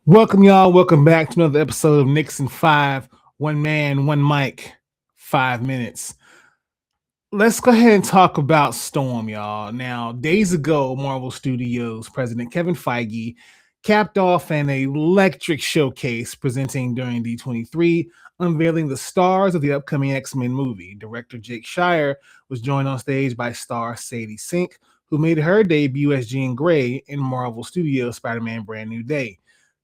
Welcome, y'all. Welcome back to another episode of NIX and 5. One man, one mic, 5 minutes. Let's go ahead and talk about Storm, y'all. Now, days ago, Marvel Studios President Kevin Feige capped off an electric showcase presenting during D23, unveiling the stars of the upcoming X-Men movie. Director Jake Shire was joined on stage by star Sadie Sink, who made her debut as Jean Grey in Marvel Studios' Spider-Man Brand New Day.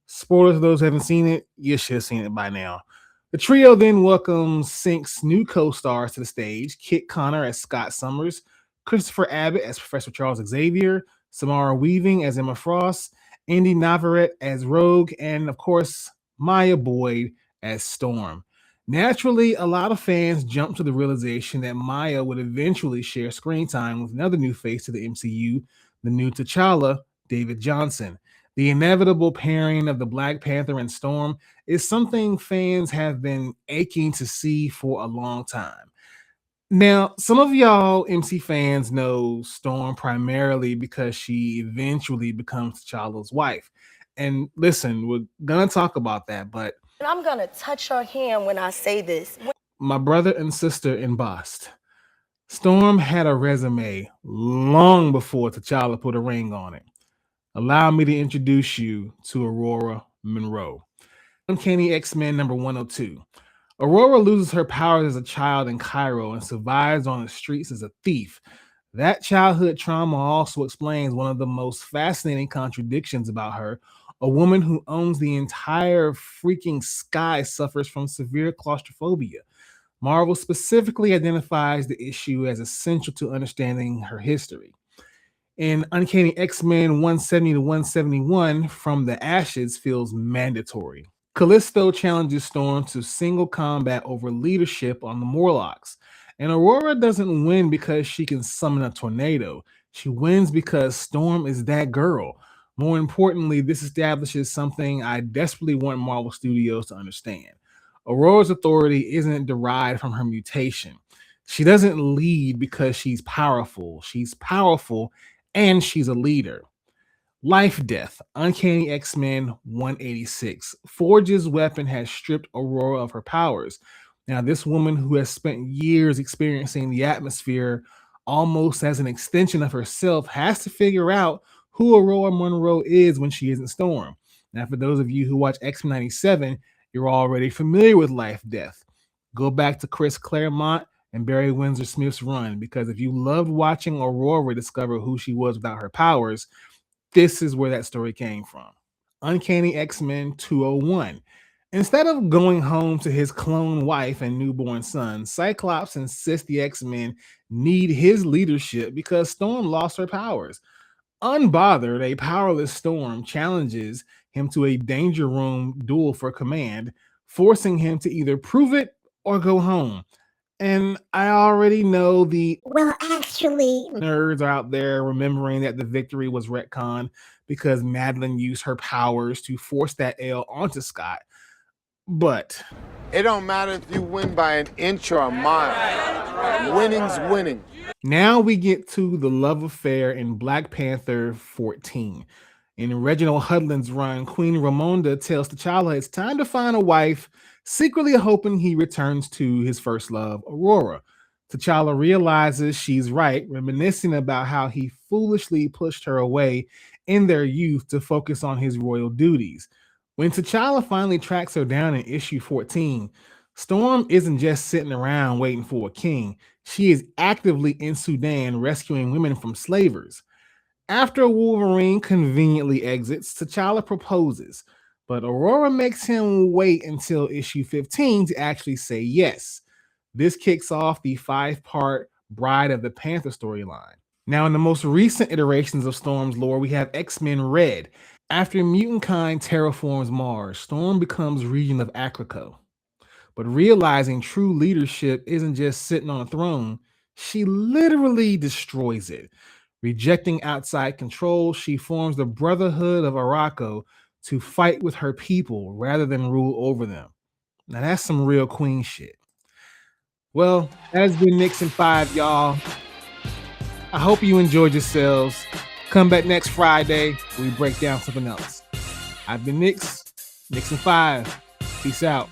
Spoilers for those who haven't seen it, you should have seen it by now. The trio then welcomes Sink's new co-stars to the stage: Kit Connor as Scott Summers, Christopher Abbott as Professor Charles Xavier, Samara Weaving as Emma Frost, Andy Navarrete as Rogue, and of course, Maya Boyd as Storm. Naturally, a lot of fans jumped to the realization that Maya would eventually share screen time with another new face to the MCU, the new T'Challa, David Johnson. The inevitable pairing of the Black Panther and Storm is something fans have been aching to see for a long time. Now, some of y'all MC fans know Storm primarily because she eventually becomes T'Challa's wife. And listen, we're going to talk about that, but I'm going to touch her hand when I say this. My brother and sister embossed. Storm had a resume long before T'Challa put a ring on it. Allow me to introduce you to Ororo Munroe. Uncanny X-Men number 102. Aurora loses her powers as a child in Cairo and survives on the streets as a thief. That childhood trauma also explains one of the most fascinating contradictions about her. A woman who owns the entire freaking sky suffers from severe claustrophobia. Marvel specifically identifies the issue as essential to understanding her history. In Uncanny X-Men 170 to 171, From the Ashes feels mandatory. Callisto challenges Storm to single combat over leadership on the Morlocks. And Aurora doesn't win because she can summon a tornado. She wins because Storm is that girl. More importantly, this establishes something I desperately want Marvel Studios to understand. Aurora's authority isn't derived from her mutation. She doesn't lead because she's powerful. She's powerful and she's a leader. Life Death, Uncanny X-Men 186. Forge's weapon has stripped Aurora of her powers. Now, this woman who has spent years experiencing the atmosphere almost as an extension of herself has to figure out who Ororo Munroe is when she isn't Storm. Now, for those of you who watch X-Men 97, you're already familiar with Life Death. Go back to Chris Claremont and Barry Windsor Smith's run, because if you loved watching Aurora discover who she was without her powers, this is where that story came from. Uncanny X-Men 201. Instead of going home to his clone wife and newborn son, Cyclops insists the X-Men need his leadership because Storm lost her powers. Unbothered, a powerless Storm challenges him to a danger room duel for command, forcing him to either prove it or go home. And I already know the nerds are out there remembering that the victory was retconned because Madeline used her powers to force that L onto Scott. But it don't matter if you win by an inch or a mile. Winning's winning. Now we get to the love affair in Black Panther 14. In Reginald Hudlin's run, Queen Ramonda tells T'Challa it's time to find a wife, secretly hoping he returns to his first love, Aurora. T'Challa realizes she's right, reminiscing about how he foolishly pushed her away in their youth to focus on his royal duties. When T'Challa finally tracks her down in issue 14, Storm isn't just sitting around waiting for a king. She is actively in Sudan rescuing women from slavers. After Wolverine conveniently exits, T'Challa proposes, but Aurora makes him wait until issue 15 to actually say yes. This kicks off the 5-part Bride of the Panther storyline. Now, in the most recent iterations of Storm's lore, we have X-Men Red. After mutant kind terraforms Mars, Storm becomes regent of Akrako. But realizing true leadership isn't just sitting on a throne, she literally destroys it. Rejecting outside control, she forms the Brotherhood of Arakko to fight with her people rather than rule over them. Now that's some real queen shit. Well, that has been NIX and 5, y'all. I hope you enjoyed yourselves. Come back next Friday, we break down something else. I've been NIX. Nixon 5. Peace out.